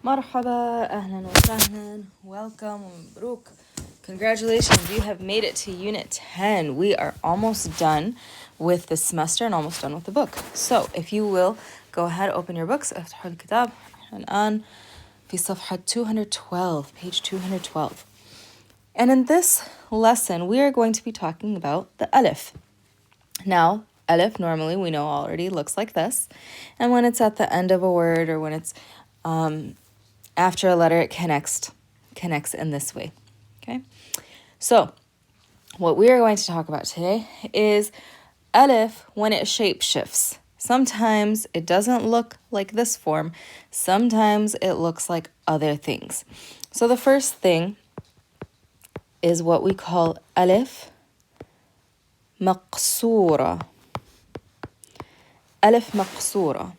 Marhaba, ahlan wa sahlan, welcome, mabruk. Congratulations, you have made it to Unit 10. We are almost done with the semester and almost done with the book. So, if you will, go ahead, open your books. افتحوا الكتاب. الآن في صفحة 212, page 212. And in this lesson, we are going to be talking about the alif. Now, alif normally we know already looks like this. And when it's at the end of a word or when it's after a letter, it connects in this way, okay? So what we are going to talk about today is alif when it shape shifts. Sometimes it doesn't look like this form. Sometimes it looks like other things. So the first thing is what we call Alif Maqsura. Alif Maqsura.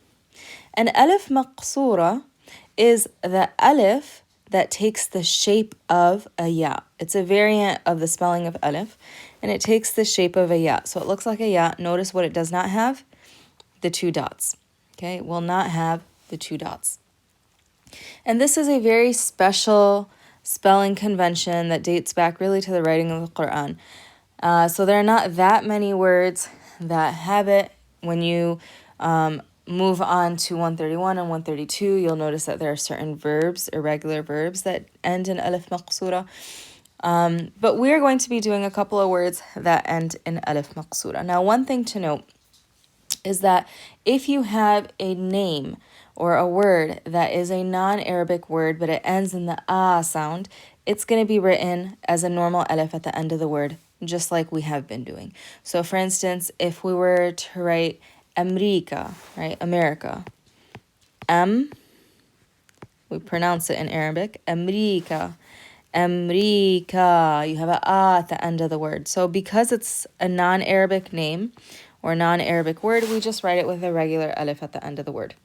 And Alif Maqsura is the alif that takes the shape of a ya. It's a variant of the spelling of alif, and it takes the shape of a ya. So it looks like a ya. Notice what it does not have? The two dots. Okay, it will not have the two dots. And this is a very special spelling convention that dates back really to the writing of the Quran. So there are not that many words that have it. When you move on to 131 and 132, you'll notice that there are certain verbs, irregular verbs, that end in Alif Maqsura. But we're going to be doing a couple of words that end in Alif Maqsura. Now, one thing to note is that if you have a name or a word that is a non-Arabic word, but it ends in the ah sound, it's going to be written as a normal alif at the end of the word, just like we have been doing. So, for instance, if we were to write America, right? America. We pronounce it in Arabic. America. America. You have a ah at the end of the word. So because it's a non-Arabic name or non-Arabic word, we just write it with a regular alif at the end of the word.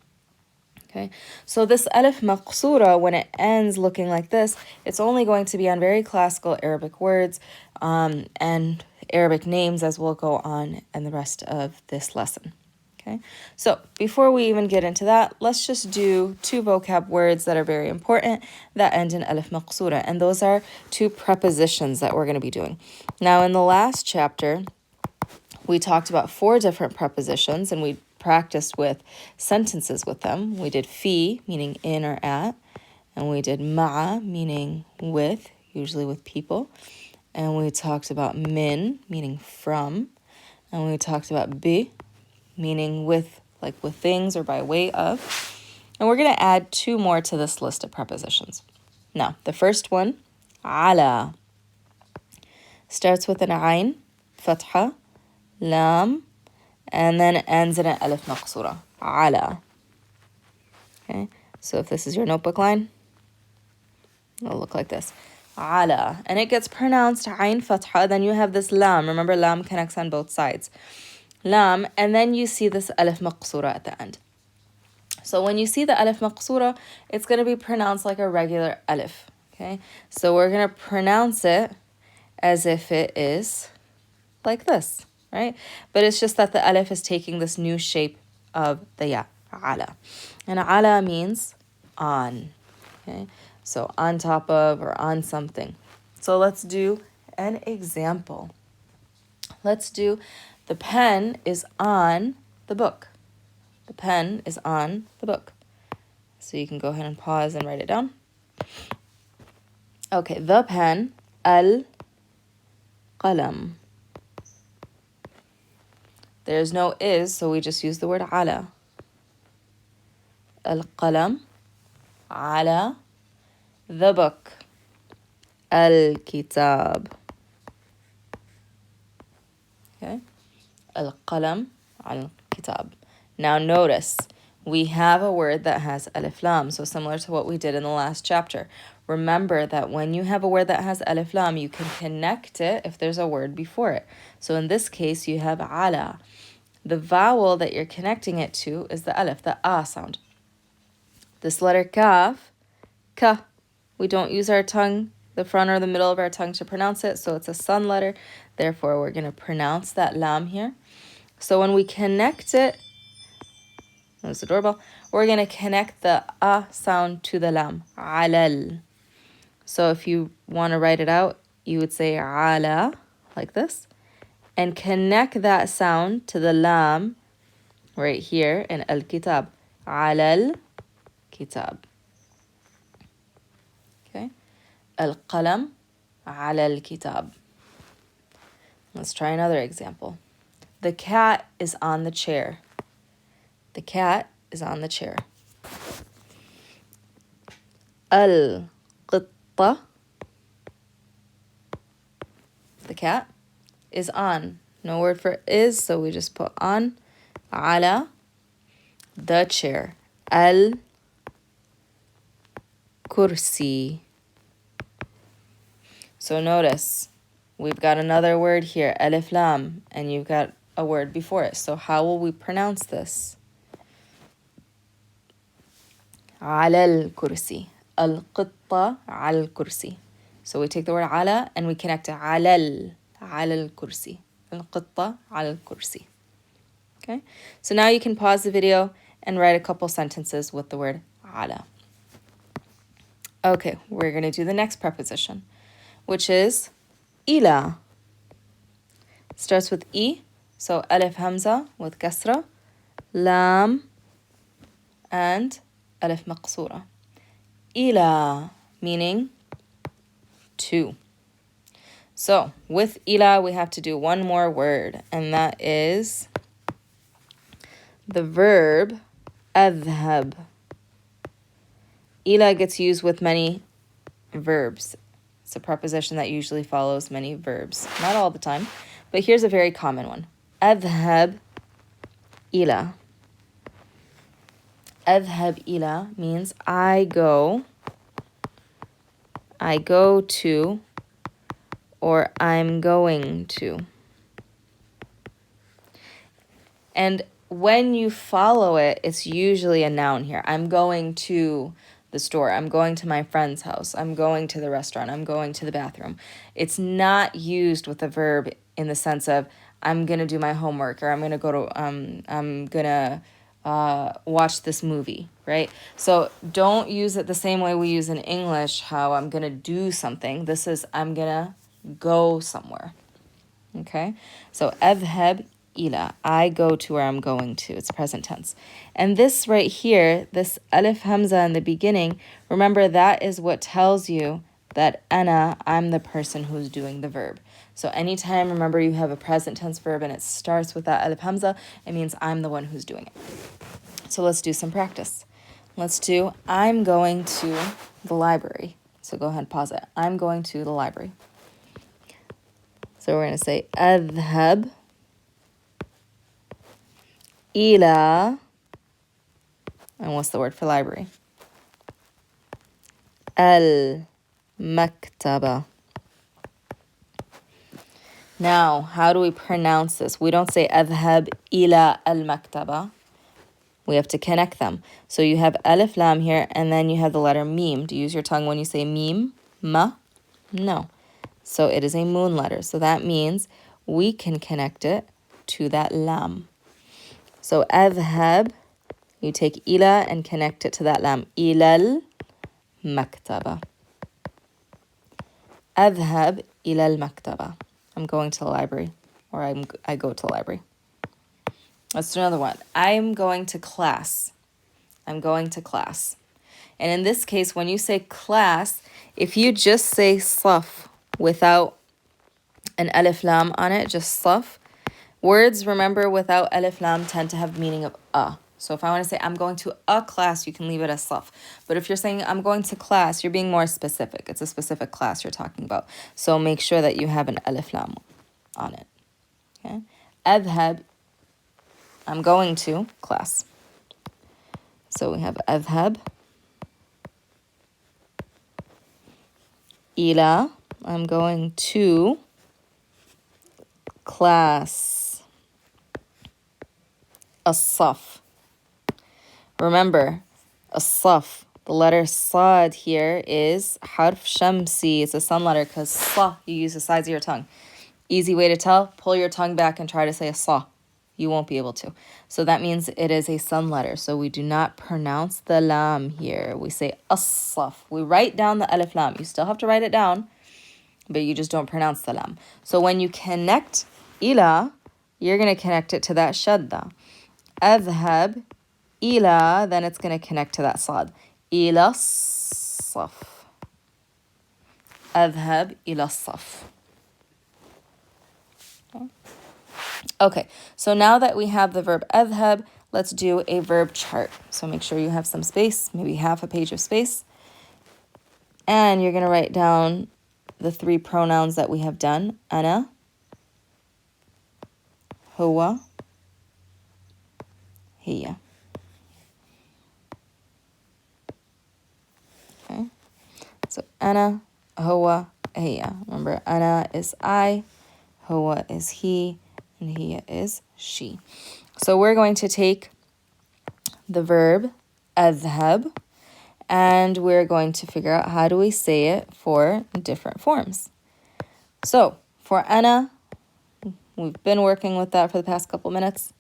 Okay, so this alif maqsura, when it ends looking like this, it's only going to be on very classical Arabic words and Arabic names, as we'll go on in the rest of this lesson. Okay, so before we even get into that, let's just do two vocab words that are very important that end in alif maqsura, and those are two prepositions that we're going to be doing. Now, in the last chapter, we talked about 4 different prepositions, and we practiced with sentences with them. We did fi, meaning in or at, and we did ma'a, meaning with, usually with people, and we talked about min, meaning from, and we talked about bi, meaning with, like with things or by way of. And we're going to add 2 more to this list of prepositions. Now, the first one, ala, starts with an ayn, fatha, lam, and then ends in an alif maqsura, ala. Okay, so if this is your notebook line, it'll look like this, ala. And it gets pronounced ayn fatha, then you have this lam. Remember, lam connects on both sides. Lam, and then you see this alif maqsura at the end. So when you see the alif maqsura, it's going to be pronounced like a regular alif. Okay, so we're going to pronounce it as if it is like this, right? But it's just that the alif is taking this new shape of the ya, ala. And ala means on, okay? So on top of or on something. So let's do an example. Let's do the pen is on the book. The pen is on the book. So you can go ahead and pause and write it down. Okay, the pen, al-qalam. There's no is, so we just use the word ala. Al-qalam, ala, the book, al-kitab. Okay, al-qalam, al-kitab. Now notice, we have a word that has alif lam, so similar to what we did in the last chapter. Remember that when you have a word that has alif lam, you can connect it if there's a word before it. So in this case, you have ala. The vowel that you're connecting it to is the alif, the ah sound. This letter kaf, ka, we don't use our tongue, the front or the middle of our tongue to pronounce it, so it's a sun letter. Therefore, we're going to pronounce that lam here. So when we connect it That's the doorbell. We're going to connect the a sound to the lam. Alal. So if you want to write it out, you would say ala, like this. And connect that sound to the lam right here in al-kitab. Alal kitab. Okay. Al-qalam ala al-kitab. Let's try another example. The cat is on the chair. The cat is on the chair. Al-qitta. The cat is on. No word for is, so we just put on. Ala, the chair. Al-kursi. So notice, we've got another word here, alif lam, and you've got a word before it. So how will we pronounce this? Ala al-kursi. Al-qitta al-kursi. So we take the word ala and we connect it ala al-kursi. Al-qitta al-kursi. Okay? So now you can pause the video and write a couple sentences with the word ala. Okay, we're going to do the next preposition, which is ila. Starts with e, so alif hamza with kasra, lam, and Alif Maqsura. Ila, meaning to. So with ila, we have to do one more word, and that is the verb adhahab. Ila gets used with many verbs. It's a preposition that usually follows many verbs. Not all the time, but here's a very common one. Adhahab ila. Adhahab ila means I go to, or I'm going to. And when you follow it, it's usually a noun here. I'm going to the store. I'm going to my friend's house. I'm going to the restaurant. I'm going to the bathroom. It's not used with a verb in the sense of I'm going to do my homework, or I'm going to go to, I'm going to watch this movie, right? So don't use it the same way we use in English, how I'm going to do something. This is I'm going to go somewhere. Okay? So adhab ila, I go to where I'm going to. It's present tense. And this right here, this alif hamza in the beginning, remember that is what tells you that I'm the person who's doing the verb. So anytime, remember, you have a present tense verb and it starts with that alif hamza, it means I'm the one who's doing it. So let's do some practice. Let's do I'm going to the library. So go ahead and pause it. I'm going to the library. So we're going to say adhab ila, and what's the word for library? Al-maktaba. Now, how do we pronounce this? We don't say adhab ila al-maktaba. We have to connect them. So you have alif lam here, and then you have the letter mim. Do you use your tongue when you say mim? Ma? No. So it is a moon letter. So that means we can connect it to that lam. So adhab, you take ila and connect it to that lam. Ilal maktaba. Adhab ilal maktaba. I'm going to the library, or I go to the library. Let's do another one. I'm going to class. I'm going to class. And in this case, when you say class, if you just say saf without an alif lam on it, just saf, words, remember, without alif lam tend to have the meaning of a. So if I want to say I'm going to a class, you can leave it as saf. But if you're saying I'm going to class, you're being more specific. It's a specific class you're talking about. So make sure that you have an alif lam on it. Okay? Adhab, I'm going to class. So we have adhab. Ila, I'm going to class. As-saf. Remember, as-saf, the letter sad here is harf shamsi. It's a sun letter because sa, you use the sides of your tongue. Easy way to tell, pull your tongue back and try to say a sa. you won't be able to. So that means it is a sun letter. So we do not pronounce the lam here. We say asaf. We write down the alif lam. You still have to write it down, but you just don't pronounce the lam. So when you connect ila, you're going to connect it to that shadda. Adhahab ila, then it's going to connect to that sad. Ila saf. Adhab ila saf. Okay, so now that we have the verb adhab, let's do a verb chart. So make sure you have some space, maybe half a page of space. And you're going to write down the 3 pronouns that we have done. Ana, huwa, hiya. Okay, so ana, huwa, hiya. Remember, ana is I, huwa is he, and hiya is she. So we're going to take the verb adhab, and we're going to figure out how do we say it for different forms. So for ana, we've been working with that for the past couple minutes.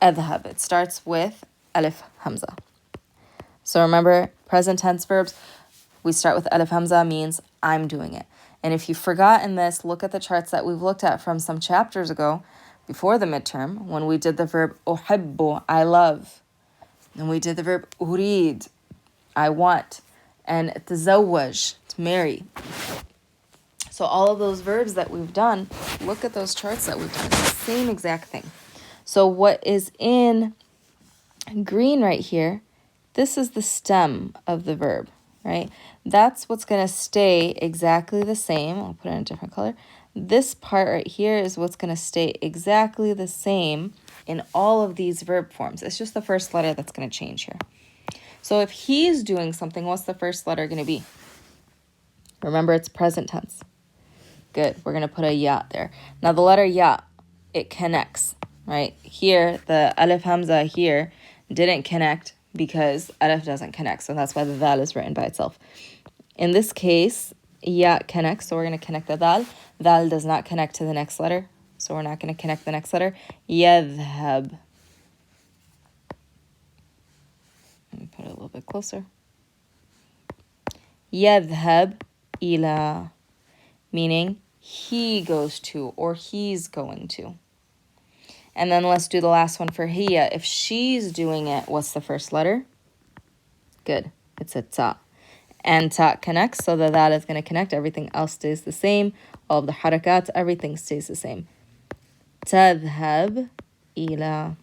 Adhab, it starts with alif hamza. So remember, present tense verbs, we start with alif hamza, means I'm doing it. And if you've forgotten this, look at the charts that we've looked at from some chapters ago before the midterm, when we did the verb uhibbu, I love. And we did the verb urid, I want. And tazawwaj, to marry. So all of those verbs that we've done, look at those charts that we've done. It's the same exact thing. So what is in green right here, this is the stem of the verb, right? That's what's going to stay exactly the same. I'll put it in a different color. This part right here is what's going to stay exactly the same in all of these verb forms. It's just the first letter that's going to change here. So if he's doing something, what's the first letter going to be? Remember, it's present tense. Good. We're going to put a ya there. Now, the letter ya, it connects, right? Here, the alif hamza here didn't connect because alif doesn't connect. So that's why the dal is written by itself. In this case, ya connects, so we're going to connect the dal. Dal does not connect to the next letter, so we're not going to connect the next letter. Yadhab. Let me put it a little bit closer. Yadhab ila, meaning he goes to or he's going to. And then let's do the last one for hiya. If she's doing it, what's the first letter? Good. It's a ta. And ta connects, so that is going to connect. Everything else stays the same. All of the harakat, everything stays the same. Tadhab ila.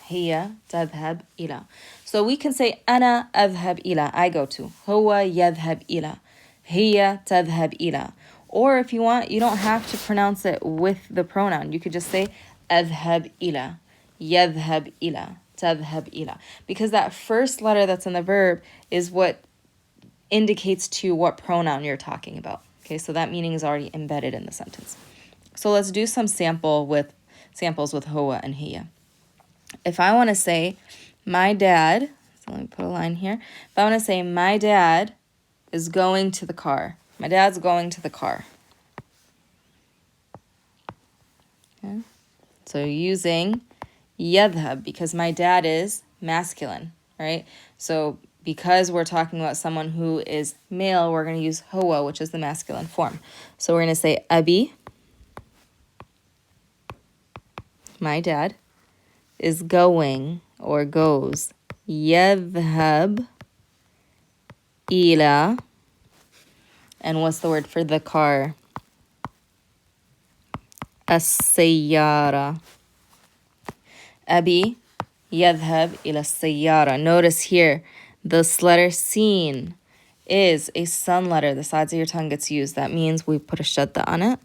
Hiya tadhab ila. So we can say ana adhab ila, I go to. Huwa yadhab ila. Hiya tadhab ila. Or if you want, you don't have to pronounce it with the pronoun. You could just say adhab ila, yadhab ila, tadhab ila. Because that first letter that's in the verb is what indicates to you what pronoun you're talking about. Okay, so that meaning is already embedded in the sentence. So let's do some samples with huwa and hiya. If I want to say my dad, so let me put a line here. If I want to say my dad is going to the car. My dad's going to the car. Okay. So using yadhab, because my dad is masculine, right? So because we're talking about someone who is male, we're going to use huwa, which is the masculine form. So we're going to say abi, my dad, is going or goes. Yadhab ila. And what's the word for the car? As-sayyara. Abi yadhab ila sayyara. Notice here, this letter sin is a sun letter. The sides of your tongue gets used. That means we put a shadda on it.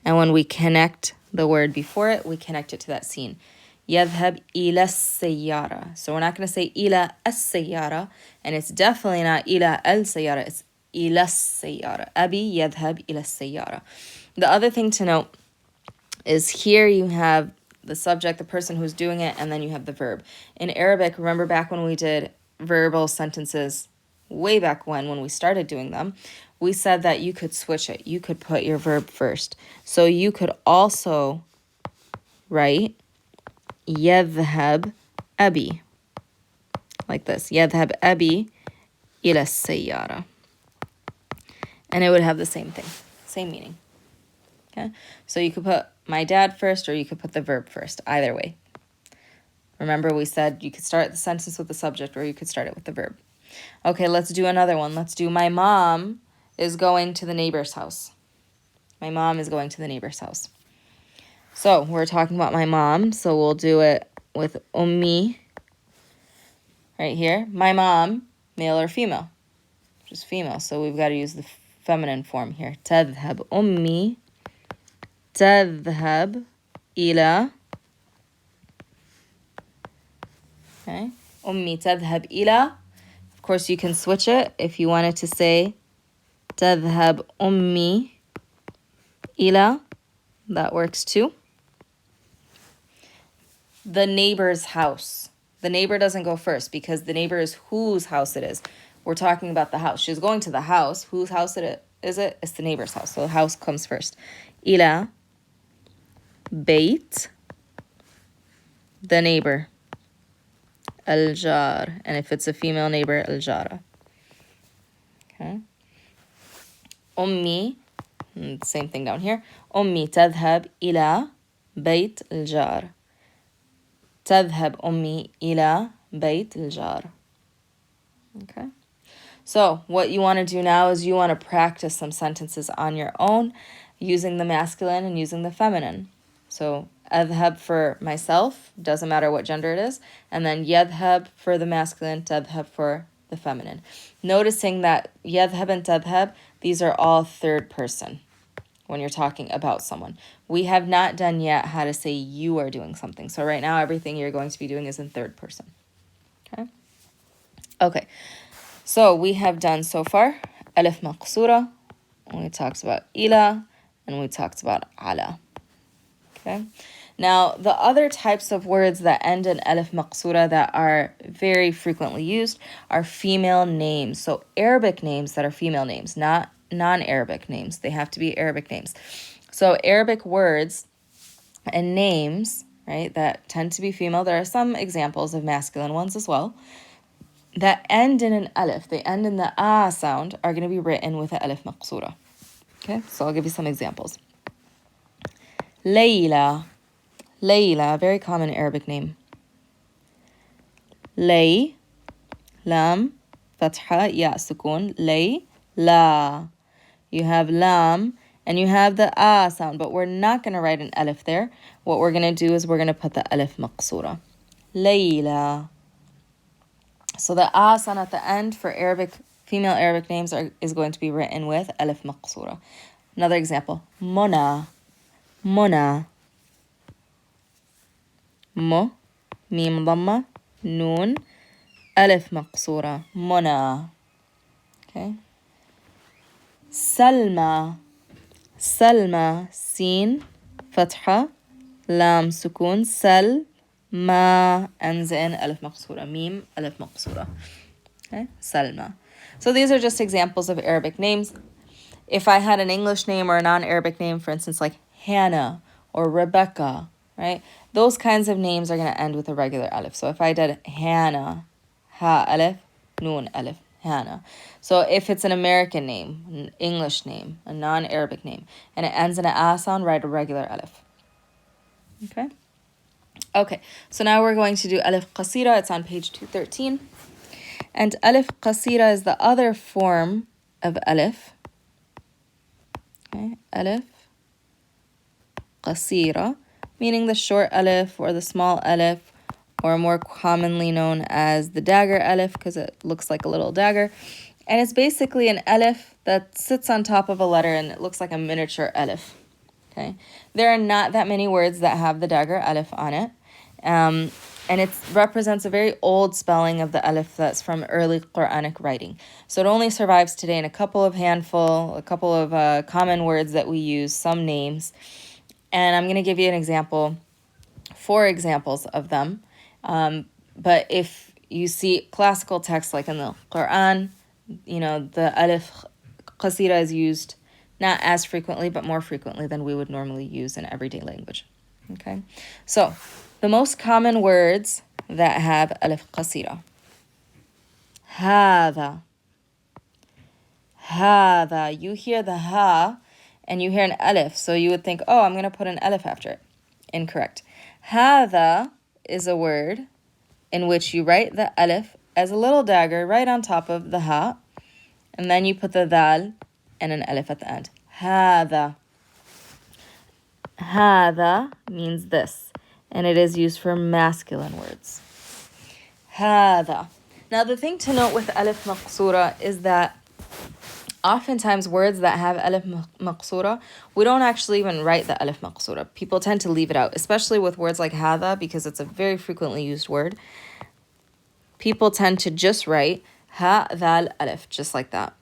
And when we connect the word before it, we connect it to that sin. Yadhab ila sayyara. So we're not going to say ila as-sayyara. And it's definitely not ila al-sayyara. It's ila sayyara. Abi yadhab ila sayyara. The other thing to note is here you have the subject, the person who's doing it, and then you have the verb. In Arabic, remember back when we did verbal sentences way back when we started doing them, we said that you could switch it. You could put your verb first. So you could also write يذهب أبي. Like this. يذهب أبي إلى السيارة. And it would have the same thing, same meaning. Okay? So you could put my dad first or you could put the verb first, either way. Remember we said you could start the sentence with the subject or you could start it with the verb. Okay, let's do another one. Let's do my mom is going to the neighbor's house. My mom is going to the neighbor's house. So we're talking about my mom, so we'll do it with ummi right here. My mom, male or female? Just female, so we've got to use the feminine form here. تذهب أمي تذهب إلى. Okay. أمي تذهب إلى. Of course, you can switch it if you wanted to say تذهب أمي إلى. That works too. The neighbor's house. The neighbor doesn't go first because the neighbor is whose house it is. We're talking about the house. She's going to the house. Whose house is it? It's the neighbor's house. So the house comes first. إلى بيت the neighbor. الجار. And if it's a female neighbor, الجارة. Okay. أمي, same thing down here. أمي تذهب إلى بيت الجار. تذهب أمي إلى بيت الجار. Okay. So what you want to do now is you want to practice some sentences on your own using the masculine and using the feminine. So أذهب for myself, doesn't matter what gender it is, and then يذهب for the masculine, تذهب for the feminine. Noticing that يذهب and تذهب, these are all third person when you're talking about someone. We have not done yet how to say you are doing something. So right now, everything you're going to be doing is in third person. Okay? Okay. So we have done so far Alif Maqsura, and we talked about ila, and we talked about ala. Okay? Now, the other types of words that end in Alif Maqsura that are very frequently used are female names. So Arabic names that are female names, not non-Arabic names. They have to be Arabic names. So Arabic words and names, right, that tend to be female. There are some examples of masculine ones as well. That end in an alif, they end in the ah sound, are going to be written with an alif maqsura. Okay, so I'll give you some examples. Layla, Layla, very common Arabic name. Lay, lam, fatha, ya, sukun, lay, la. You have lam, and you have the ah sound, but we're not going to write an alif there. What we're going to do is we're going to put the alif maqsura. Layla. So the ah sound at the end for Arabic, female Arabic names is going to be written with alif maqsura. Another example, Mona, Mona. Mo, mim dhamma, noon, alif maqsura, Mona. Okay. Salma, Salma, sin, fatha, lam, sukun, sal, ma, ends in alif maqsura, mim, alif maqsura. Okay, Salma. So these are just examples of Arabic names. If I had an English name or a non-Arabic name, for instance, like Hannah or Rebecca, right? Those kinds of names are going to end with a regular alif. So if I did Hannah, ha alif, noon alif, Hannah. So if it's an American name, an English name, a non-Arabic name, and it ends in an ah sound, write a regular alif. Okay? Okay, so now we're going to do Alif Qaseera. It's on page 213. And Alif Qaseera is the other form of Alif. Okay, Alif Qaseera, meaning the short Alif or the small Alif, or more commonly known as the Dagger Alif because it looks like a little dagger. And it's basically an Alif that sits on top of a letter and it looks like a miniature Alif. Okay, there are not that many words that have the Dagger Alif on it. And it represents a very old spelling of the alif that's from early Quranic writing. So it only survives today in a couple of common words that we use, some names. And I'm going to give you an example, 4 examples of them. But if you see classical texts like in the Quran, you know, the Alif Qaseera is used not as frequently, but more frequently than we would normally use in everyday language. Okay, so The most common words that have alif qasira. هذا. هذا. You hear the ha and you hear an alif, so you would think, oh, I'm going to put an alif after it. Incorrect. هذا is a word in which you write the alif as a little dagger right on top of the ha, and then you put the dal and an alif at the end. هذا. هذا means this, and it is used for masculine words. هذا. Now the thing to note with Alif Maqsura is that oftentimes words that have Alif Maqsura, we don't actually even write the Alif Maqsura. People tend to leave it out, especially with words like هذا, because it's a very frequently used word. People tend to just write ha, dal, alif, just like that.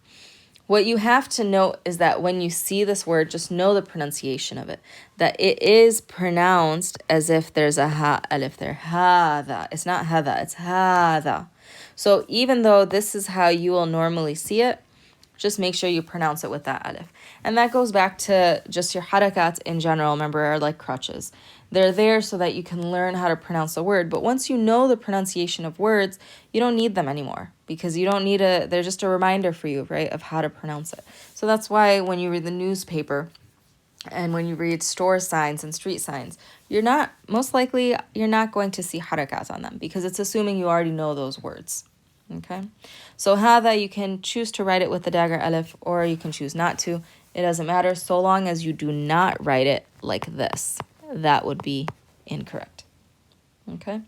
What you have to note is that when you see this word, just know the pronunciation of it. That it is pronounced as if there's a ha alif there. Hada. It's not hada, it's hada. So even though this is how you will normally see it, just make sure you pronounce it with that alif. And that goes back to just your harakat in general, remember, are like crutches. They're there so that you can learn how to pronounce the word. But once you know the pronunciation of words, you don't need them anymore because you don't need they're just a reminder for you, right, of how to pronounce it. So that's why when you read the newspaper and when you read store signs and street signs, most likely you're not going to see harakat on them because it's assuming you already know those words. Okay, so hada, you can choose to write it with the dagger alif or you can choose not to. It doesn't matter so long as you do not write it like this. That would be incorrect. Okay,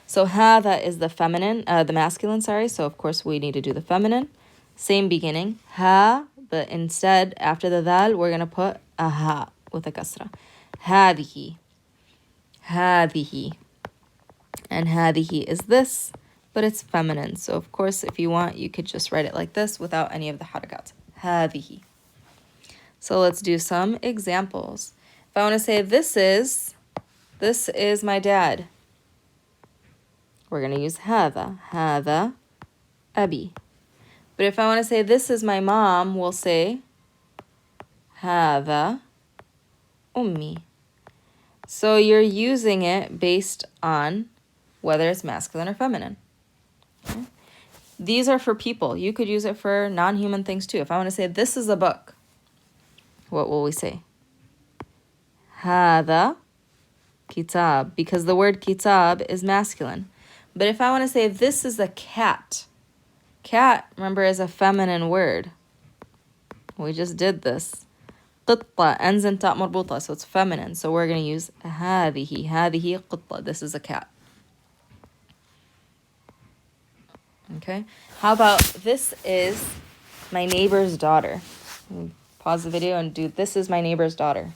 so hada is the feminine, the masculine, sorry. So of course we need to do the feminine. Same beginning, ha, but instead after the dal we're gonna put a ha with a kasra. هذه. هذه. And هذه is this, but it's feminine. So of course, if you want, you could just write it like this without any of the harakat. هذه. So let's do some examples. If I want to say this is my dad, we're going to use هذا. هذا أبي. But if I want to say this is my mom, we'll say هذا أمي. So you're using it based on whether it's masculine or feminine. Okay. These are for people. You could use it for non-human things too. If I want to say this is a book, what will we say? هذا kitab, because the word kitab is masculine. But if I want to say this is a cat, cat, remember, is a feminine word. We just did this. قطة ends in ta مربوطة, so it's feminine. So we're going to use هذه. هذه قطة. This is a cat. Okay. How about this is my neighbor's daughter? Pause the video and do this is my neighbor's daughter.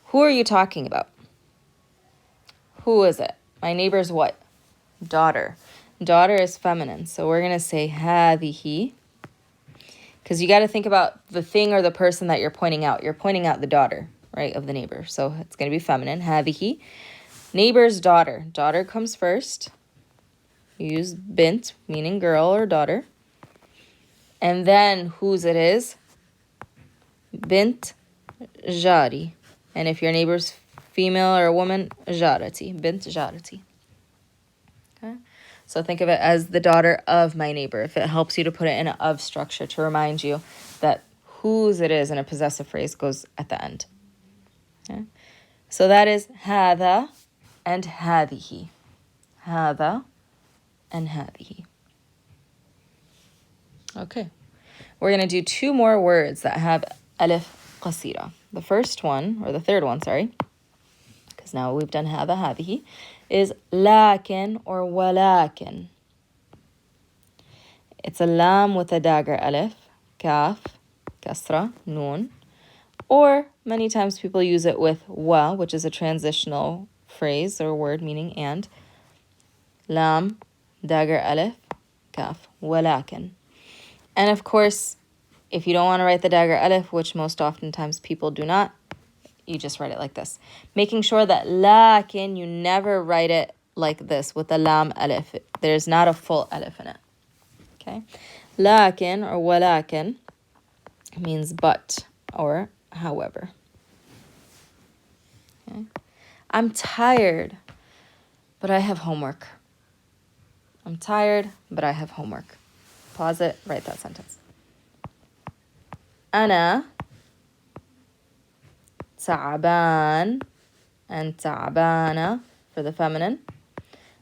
Who are you talking about? Who is it? My neighbor's what? Daughter. Daughter is feminine. So we're going to say هذه. Because you got to think about the thing or the person that you're pointing out. You're pointing out the daughter, right, of the neighbor. So it's going to be feminine. هذه. Neighbor's daughter. Daughter comes first. You use bint, meaning girl or daughter. And then whose it is? Bint jari. And if your neighbor's female or a woman, jarati. Bint jarati. Okay. So think of it as the daughter of my neighbor, if it helps you to put it in an of structure to remind you that whose it is in a possessive phrase goes at the end. Okay. So that is هذا and هذه. هذا and هذه. Okay. We're going to do two more words that have alif قصيرة. The first one, or the third one, sorry, because now we've done هذا هذه, is لكن or ولكن. It's a lam with a dagger alif, kaf, kasra, noon. Or many times people use it with wa, which is a transitional phrase or word meaning and. Lam, dagger alif, kaf, ولكن. And of course, if you don't want to write the dagger alif, which most oftentimes people do not, you just write it like this. Making sure that lakin, you never write it like this with the lam alif. There's not a full alif in it. Okay? Lakin or walakin means but or however. Okay? I'm tired, but I have homework. I'm tired, but I have homework. Pause it, write that sentence. أنا تعبان and تعبانة for the feminine.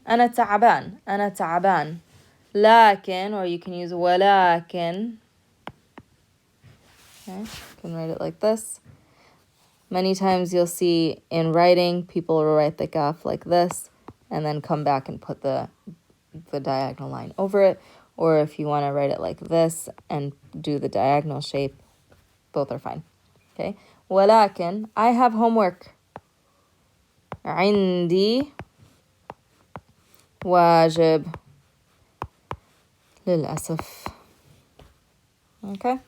أنا تعبان, أنا تعبان. لكن, or you can use ولكن. Okay, you can write it like this. Many times you'll see in writing, people will write the kaf like this and then come back and put the diagonal line over it. Or if you want to write it like this and do the diagonal shape, both are fine. Okay. ولكن, I have homework. عندي واجب. للأسف. Okay.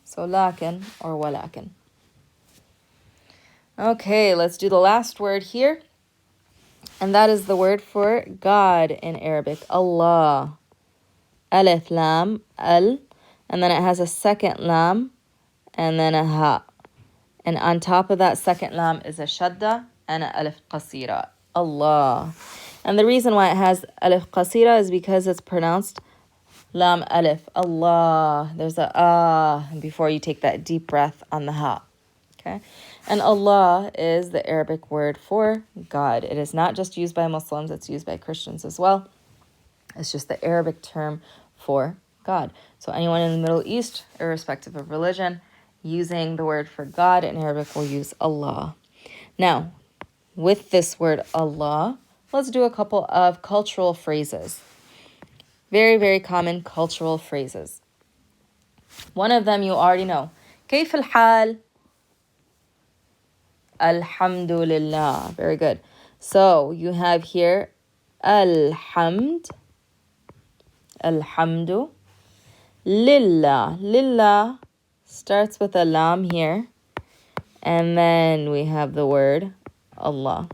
So لكن or ولكن. Okay, let's do the last word here. And that is the word for God in Arabic. Allah. Alif, lam, al. And then it has a second lam and then a ha. And on top of that second lam is a shadda and a alif Qaseera. Allah. And the reason why it has alif Qaseera is because it's pronounced lam alif. Allah. There's a ah before you take that deep breath on the ha. Okay? And Allah is the Arabic word for God. It is not just used by Muslims, it's used by Christians as well. It's just the Arabic term for God. So anyone in the Middle East, irrespective of religion, using the word for God in Arabic will use Allah. Now, with this word Allah, let's do a couple of cultural phrases. Very, very common cultural phrases. One of them you already know. كيف الحال? Alhamdulillah. Very good. So you have here alhamd, alhamdu, lillah. Lillah starts with a lam here. And then we have the word Allah.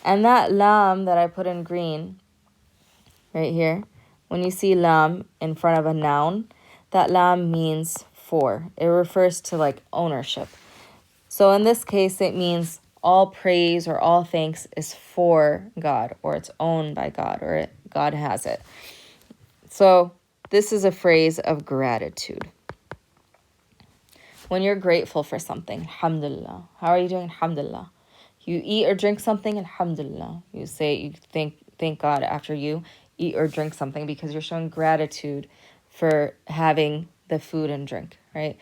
And that lam that I put in green right here, when you see lam in front of a noun, that lam means for. It refers to like ownership. So in this case, it means all praise or all thanks is for God, or it's owned by God, or God has it. So this is a phrase of gratitude. When you're grateful for something, alhamdulillah. How are you doing? Alhamdulillah. You eat or drink something, alhamdulillah. You thank God after you eat or drink something because you're showing gratitude for having the food and drink, right?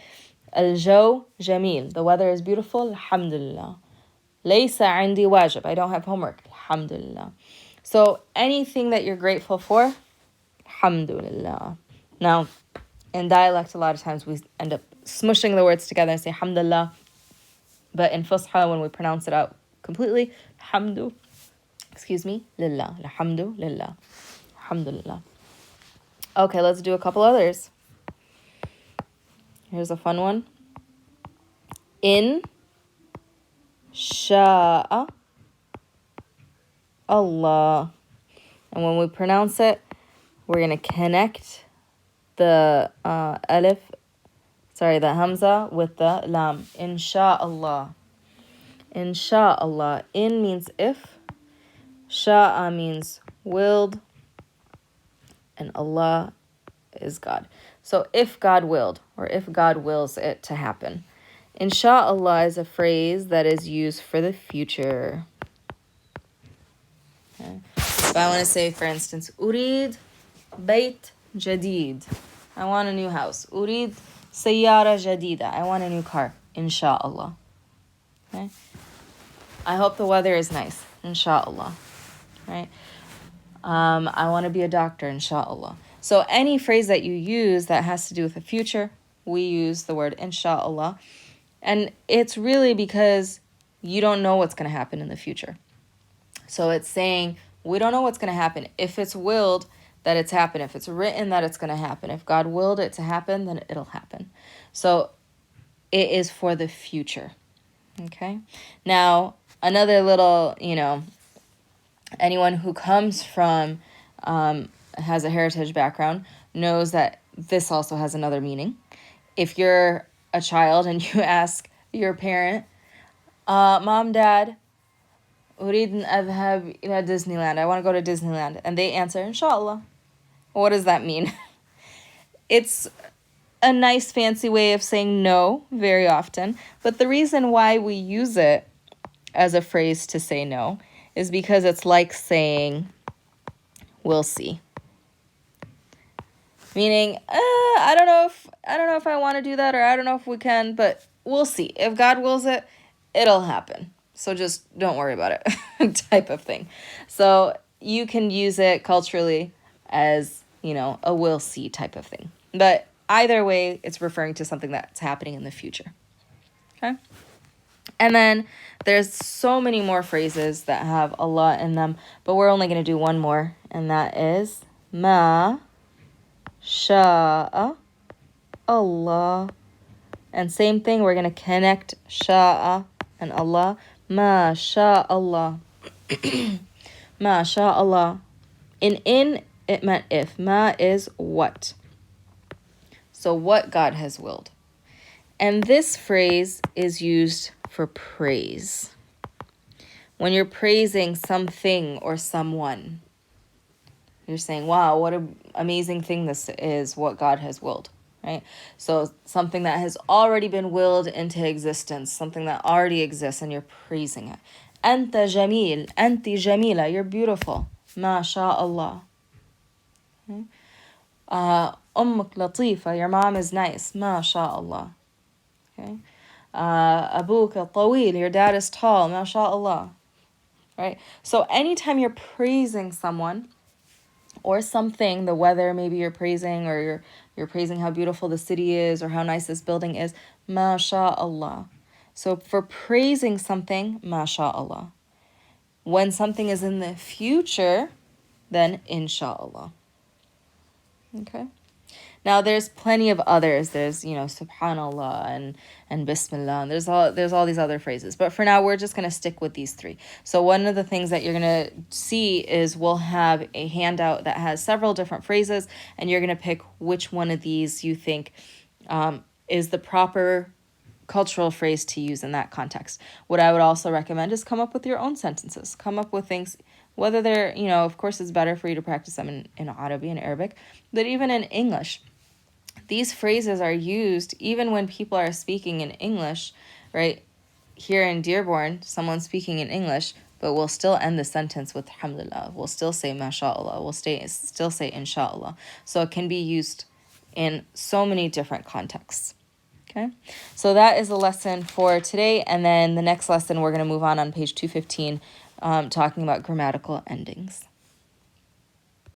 Al-jaw jamil. The weather is beautiful, alhamdulillah. Laysa indi wajib. I don't have homework, alhamdulillah. So anything that you're grateful for, alhamdulillah. Now, in dialect, a lot of times we end up smushing the words together and say alhamdulillah. But in Fusha, when we pronounce it out completely, lillah. Alhamdu lillah. Alhamdulillah. Okay, let's do a couple others. Here's a fun one. In sha'a Allah. And when we pronounce it, we're going to connect the the hamza with the lam. Insha'Allah. Insha'Allah. In means if. Sha'a means willed. And Allah is God. So if God willed, or if God wills it to happen. Insha'Allah is a phrase that is used for the future. Okay. If I want to say, for instance, Urid Bayt Jadid. I want a new house. Urid Sayyara Jadida. I want a new car. Insha'Allah. Okay. I hope the weather is nice. Insha'Allah. Right. I want to be a doctor. Insha'Allah. So any phrase that you use that has to do with the future, we use the word insha'Allah. And it's really because you don't know what's going to happen in the future. So it's saying we don't know what's going to happen. If it's willed, that it's happened. If it's written, that it's going to happen. If God willed it to happen, then it'll happen. So it is for the future. Okay? Now, another little, anyone who comes from, has a heritage background, knows that this also has another meaning. If you're a child and you ask your parent, Mom, Dad, أريد أن أذهب إلى Disneyland. I want to go to Disneyland. And they answer, Inshallah. What does that mean? It's a nice fancy way of saying no very often. But the reason why we use it as a phrase to say no is because it's like saying, we'll see. Meaning, I don't know if I want to do that, or I don't know if we can, but we'll see. If God wills it, it'll happen. So just don't worry about it type of thing. So you can use it culturally as, a we'll see type of thing. But either way, it's referring to something that's happening in the future. Okay? And then there's so many more phrases that have a lot in them, but we're only going to do one more, and that is ma sha'a Allah. And same thing, we're going to connect sha'a and Allah. Ma sha'Allah. Ma sha'Allah. In, it meant if. Ma is what. So what God has willed. And this phrase is used for praise. When you're praising something or someone, you're saying, wow, what an amazing thing this is, what God has willed, right? So something that has already been willed into existence, something that already exists, and you're praising it. Anta jameel, anti jamila, you're beautiful. Ma sha'Allah. Okay? Ummuk latifa, your mom is nice. Ma sha'Allah. Okay? Abuka tawil, your dad is tall. Ma sha'Allah. Right? So anytime you're praising someone or something, the weather maybe you're praising, or you're praising how beautiful the city is or how nice this building is, ma sha'Allah. So for praising something, ma sha'Allah. When something is in the future, then inshallah. Okay? Now there's plenty of others. There's, subhanallah and bismillah. And there's all these other phrases. But for now, we're just going to stick with these three. So one of the things that you're going to see is we'll have a handout that has several different phrases, and you're going to pick which one of these you think is the proper cultural phrase to use in that context. What I would also recommend is come up with your own sentences. Come up with things, whether they're, of course it's better for you to practice them in Arabic and Arabic, but even in English. These phrases are used even when people are speaking in English, right? Here in Dearborn, someone's speaking in English, but we'll still end the sentence with alhamdulillah. We'll still say mashallah. We'll still say inshallah. So it can be used in so many different contexts. Okay, so that is the lesson for today. And then the next lesson, we're going to move on page 215, talking about grammatical endings.